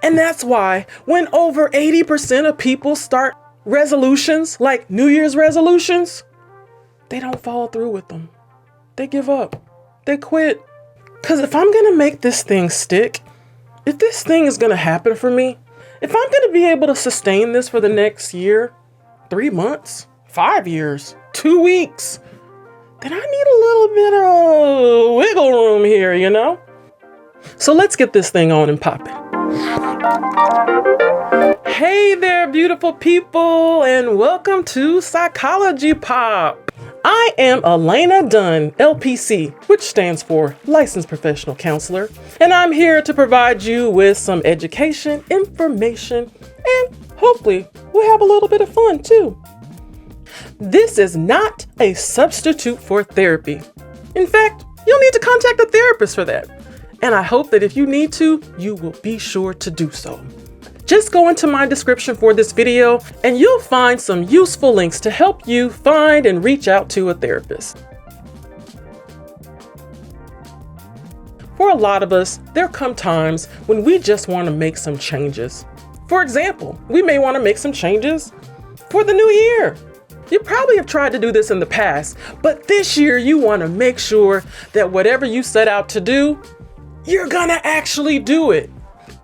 And that's why when over 80% of people start resolutions, like New Year's resolutions, they don't follow through with them. They give up. They quit. Because if I'm going to make this thing stick, if this thing is going to happen for me, if I'm going to be able to sustain this for the next year, 3 months, 5 years, 2 weeks, then I need a little bit of wiggle room here, you know? So let's get this thing on and popping. Hey there, beautiful people, and welcome to PsychologyPop. I am Elena Dunn, LPC, which stands for Licensed Professional Counselor, and I'm here to provide you with some education, information, and hopefully we'll have a little bit of fun too. This is not a substitute for therapy. In fact, you'll need to contact a therapist for that. And I hope that if you need to, you will be sure to do so. Just go into my description for this video and you'll find some useful links to help you find and reach out to a therapist. For a lot of us, there come times when we just want to make some changes. For example, we may want to make some changes for the new year. You probably have tried to do this in the past, but this year you want to make sure that whatever you set out to do, you're gonna actually do it.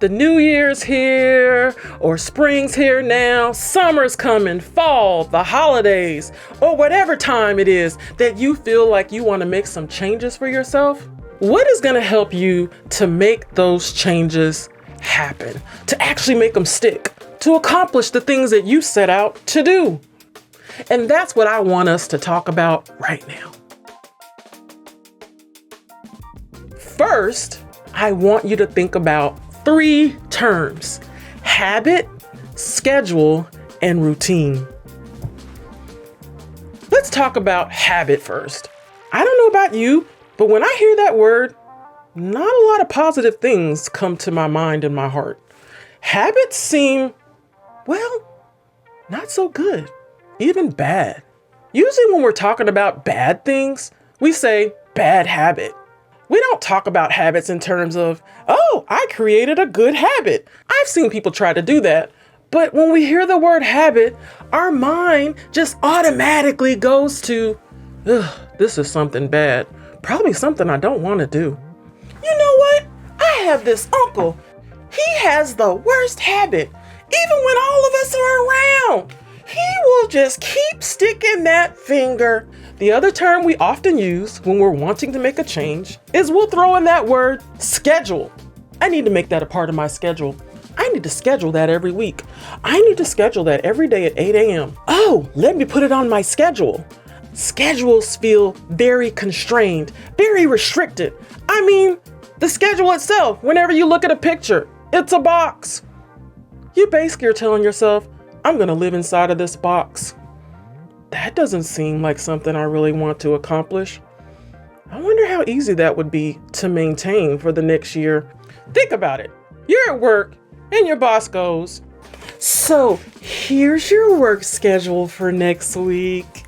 The new year's here, or spring's here now, summer's coming, fall, the holidays, or whatever time it is that you feel like you want to make some changes for yourself. What is gonna help you to make those changes happen, to actually make them stick, to accomplish the things that you set out to do? And that's what I want us to talk about right now. First, I want you to think about 3 terms: habit, schedule, and routine. Let's talk about habit first. I don't know about you, but when I hear that word, not a lot of positive things come to my mind and my heart. Habits seem, well, not so good, even bad. Usually when we're talking about bad things, we say bad habit. We don't talk about habits in terms of, oh, I created a good habit. I've seen people try to do that. But when we hear the word habit, our mind just automatically goes to, ugh, this is something bad. Probably something I don't want to do. You know what? I have this uncle. He has the worst habit. Even when all of us are around, he will just keep sticking that finger. The other term we often use when we're wanting to make a change is we'll throw in that word schedule. I need to make that a part of my schedule. I need to schedule that every week. I need to schedule that every day at 8 a.m. Oh, let me put it on my schedule. Schedules feel very constrained, very restricted. I mean, the schedule itself, whenever you look at a picture, it's a box. You basically are telling yourself, I'm going to live inside of this box. That doesn't seem like something I really want to accomplish. I wonder how easy that would be to maintain for the next year. Think about it. You're at work and your boss goes, so here's your work schedule for next week.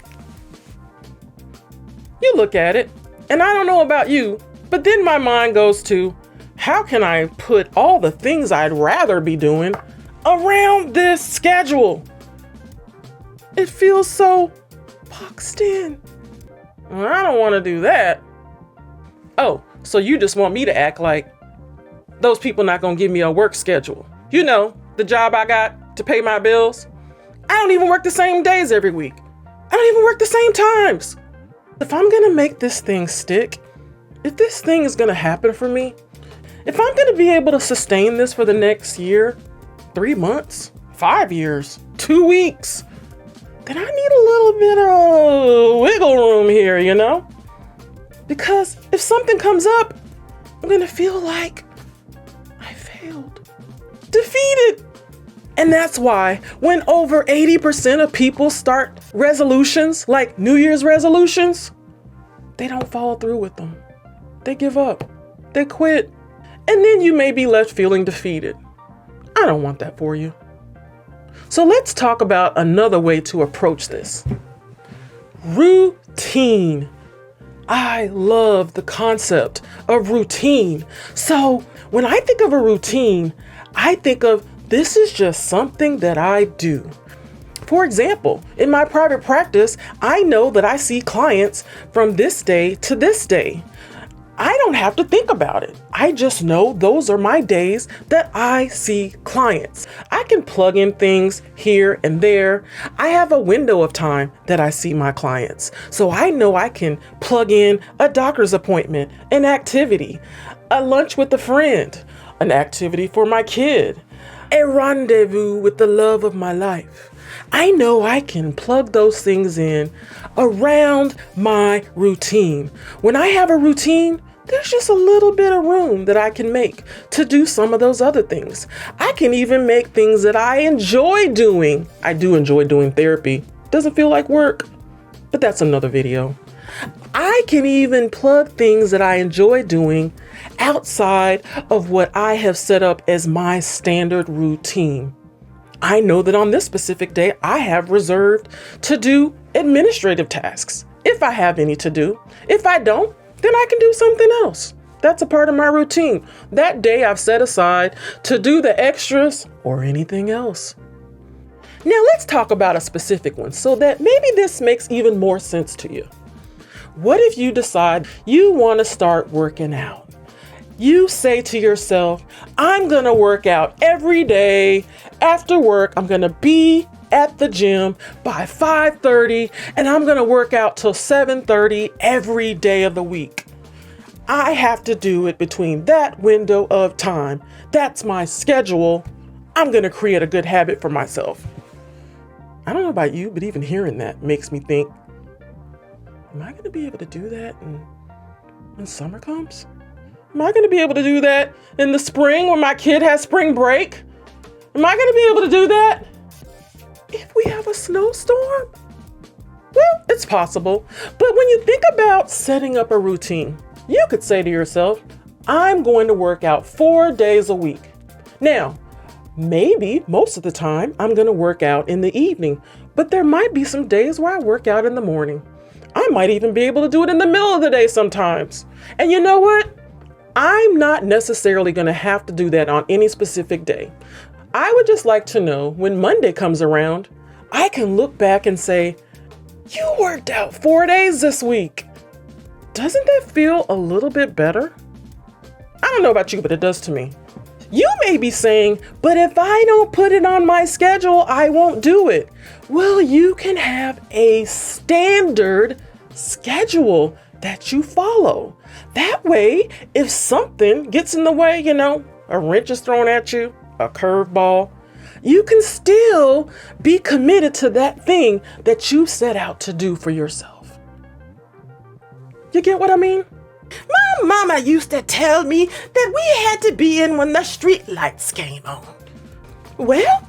You look at it, and I don't know about you, but then my mind goes to, how can I put all the things I'd rather be doing around this schedule? It feels so boxed in. I don't want to do that. Oh, so you just want me to act like those people not going to give me a work schedule. You know, the job I got to pay my bills. I don't even work the same days every week. I don't even work the same times. If I'm going to make this thing stick, if this thing is going to happen for me, if I'm going to be able to sustain this for the next year, 3 months, 5 years, 2 weeks, then I need a little bit of wiggle room here, you know? Because if something comes up, I'm gonna feel like I failed, defeated. And that's why when over 80% of people start resolutions, like New Year's resolutions, they don't follow through with them. They give up, they quit. And then you may be left feeling defeated. I don't want that for you. So let's talk about another way to approach this. Routine. I love the concept of routine. So when I think of a routine, I think of this is just something that I do. For example, in my private practice, I know that I see clients from this day to this day. I don't have to think about it. I just know those are my days that I see clients. I can plug in things here and there. I have a window of time that I see my clients. So I know I can plug in a doctor's appointment, an activity, a lunch with a friend, an activity for my kid, a rendezvous with the love of my life. I know I can plug those things in around my routine. When I have a routine, there's just a little bit of room that I can make to do some of those other things. I can even make things that I enjoy doing. I do enjoy doing therapy. Doesn't feel like work, but that's another video. I can even plug things that I enjoy doing outside of what I have set up as my standard routine. I know that on this specific day, I have reserved to do administrative tasks, if I have any to do. If I don't, then I can do something else. That's a part of my routine. That day I've set aside to do the extras or anything else. Now let's talk about a specific one so that maybe this makes even more sense to you. What if you decide you want to start working out? You say to yourself, I'm going to work out every day. After work, I'm going to be at the gym by 5:30 and I'm going to work out till 7:30 every day of the week. I have to do it between that window of time. That's my schedule. I'm going to create a good habit for myself. I don't know about you, but even hearing that makes me think, am I going to be able to do that when summer comes? Am I going to be able to do that in the spring when my kid has spring break? Am I going to be able to do that if we have a snowstorm? Well, it's possible. But when you think about setting up a routine, you could say to yourself, I'm going to work out 4 days a week. Now, maybe most of the time I'm going to work out in the evening, but there might be some days where I work out in the morning. I might even be able to do it in the middle of the day sometimes. And you know what? I'm not necessarily going to have to do that on any specific day. I would just like to know when Monday comes around, I can look back and say, you worked out 4 days this week. Doesn't that feel a little bit better? I don't know about you, but it does to me. You may be saying, but if I don't put it on my schedule, I won't do it. Well, you can have a standard schedule that you follow. That way, if something gets in the way, a wrench is thrown at you, a curveball, you can still be committed to that thing that you set out to do for yourself. You get what I mean? My mama used to tell me that we had to be in when the street lights came on. Well,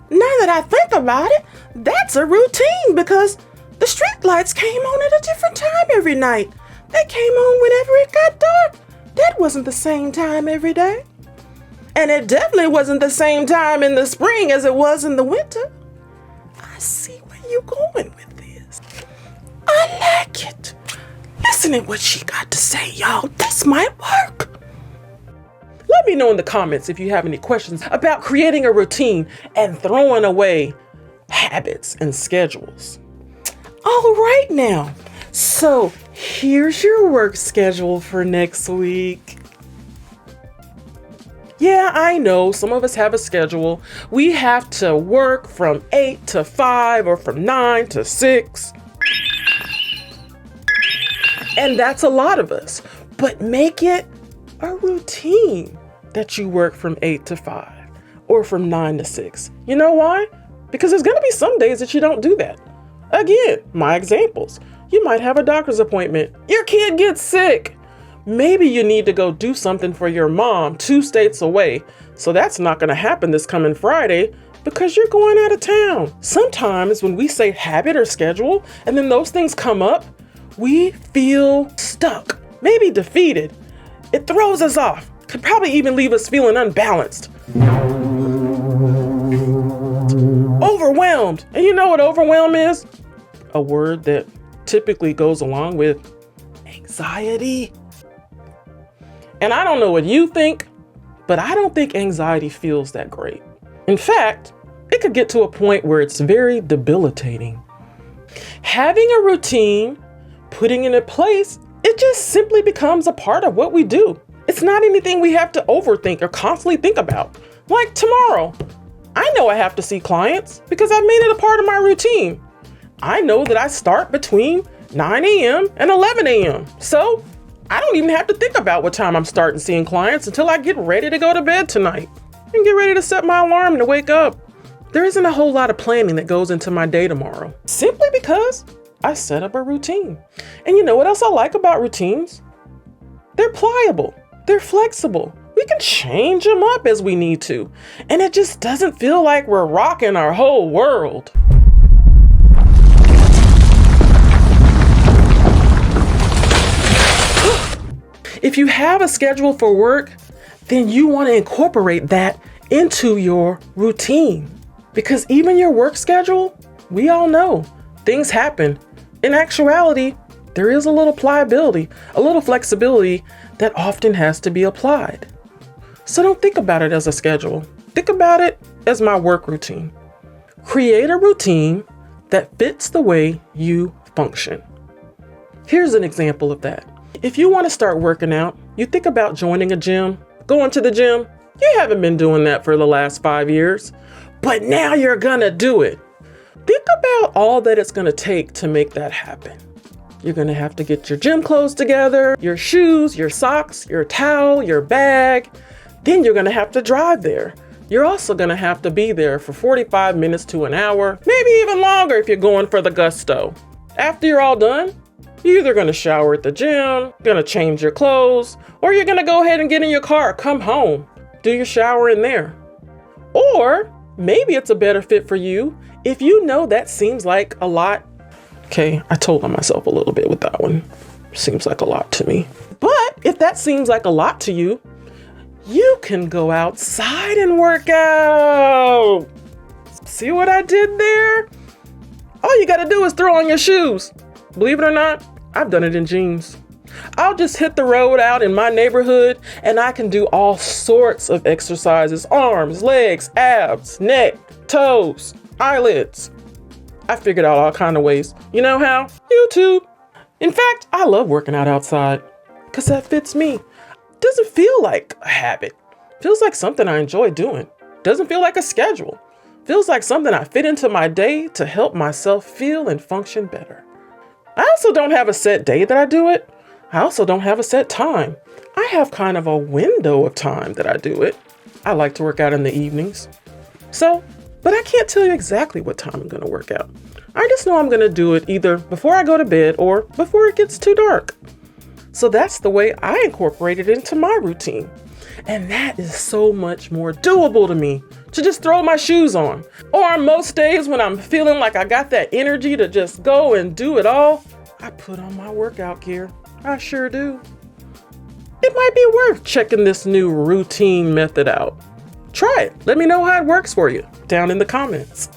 now that I think about it, that's a routine because the street lights came on at a different time every night. They came on whenever it got dark. That wasn't the same time every day. And it definitely wasn't the same time in the spring as it was in the winter. I see where you're going with this. I like it. Listen to what she got to say, y'all. This might work. Let me know in the comments if you have any questions about creating a routine and throwing away habits and schedules. All right now. So here's your work schedule for next week. Yeah, I know some of us have a schedule. We have to work from 8 to 5 or from 9 to 6. And that's a lot of us. But make it a routine that you work from 8 to 5 or from 9 to 6. You know why? Because there's going to be some days that you don't do that. Again, my examples. You might have a doctor's appointment. Your kid gets sick. Maybe you need to go do something for your mom 2 states away. So that's not going to happen this coming Friday because you're going out of town. Sometimes when we say habit or schedule and then those things come up, we feel stuck, maybe defeated. It throws us off. Could probably even leave us feeling unbalanced. Overwhelmed. And you know what overwhelm is? A word that typically goes along with anxiety. And I don't know what you think, but I don't think anxiety feels that great. In fact, it could get to a point where it's very debilitating. Having a routine, putting it in place, it just simply becomes a part of what we do. It's not anything we have to overthink or constantly think about. Like tomorrow, I know I have to see clients because I've made it a part of my routine. I know that I start between 9 a.m. and 11 a.m. So I don't even have to think about what time I'm starting seeing clients until I get ready to go to bed tonight and get ready to set my alarm to wake up. There isn't a whole lot of planning that goes into my day tomorrow, simply because I set up a routine. And you know what else I like about routines? They're pliable, they're flexible. We can change them up as we need to. And it just doesn't feel like we're rocking our whole world. If you have a schedule for work, then you want to incorporate that into your routine. Because even your work schedule, we all know things happen. In actuality, there is a little pliability, a little flexibility that often has to be applied. So don't think about it as a schedule. Think about it as my work routine. Create a routine that fits the way you function. Here's an example of that. If you want to start working out, you think about joining a gym, going to the gym. You haven't been doing that for the last 5 years, but now you're gonna do it. Think about all that it's gonna take to make that happen. You're gonna have to get your gym clothes together, your shoes, your socks, your towel, your bag. Then you're gonna have to drive there. You're also gonna have to be there for 45 minutes to an hour, maybe even longer if you're going for the gusto. After you're all done, you're either gonna shower at the gym, gonna change your clothes, or you're gonna go ahead and get in your car, come home, do your shower in there. Or maybe it's a better fit for you if you know that seems like a lot. Okay, I told on myself a little bit with that one. Seems like a lot to me. But if that seems like a lot to you, you can go outside and work out. See what I did there? All you gotta do is throw on your shoes. Believe it or not, I've done it in jeans. I'll just hit the road out in my neighborhood and I can do all sorts of exercises: arms, legs, abs, neck, toes, eyelids. I figured out all kinds of ways. You know how? YouTube. In fact, I love working out outside because that fits me. Doesn't feel like a habit. Feels like something I enjoy doing. Doesn't feel like a schedule. Feels like something I fit into my day to help myself feel and function better. I also don't have a set day that I do it. I also don't have a set time. I have kind of a window of time that I do it. I like to work out in the evenings. But I can't tell you exactly what time I'm gonna work out. I just know I'm gonna do it either before I go to bed or before it gets too dark. So that's the way I incorporate it into my routine. And that is so much more doable to me to just throw my shoes on. Or most days when I'm feeling like I got that energy to just go and do it all, I put on my workout gear. I sure do. It might be worth checking this new routine method out. Try it. Let me know how it works for you down in the comments.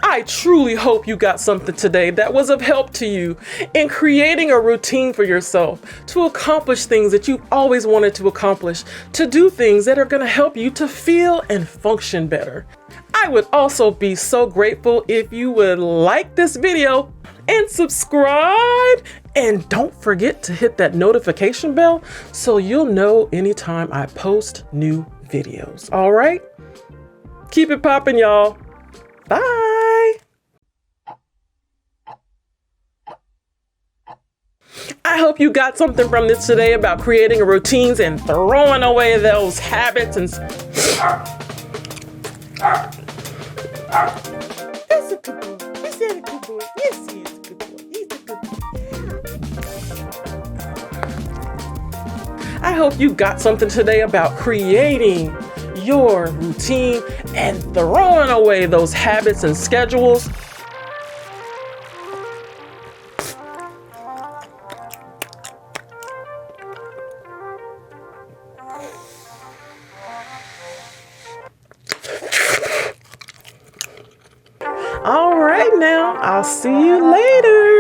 I truly hope you got something today that was of help to you in creating a routine for yourself to accomplish things that you've always wanted to accomplish, to do things that are going to help you to feel and function better. I would also be so grateful if you would like this video and subscribe, and don't forget to hit that notification bell so you'll know anytime I post new videos. All right? Keep it popping, y'all. Bye. I hope you got something from this today about creating routines and throwing away those habits and That's a good boy. Is that a good boy? Yes, he is a good boy. He's a good boy. I hope you got something today about creating your routine and throwing away those habits and schedules. All right, now I'll see you later.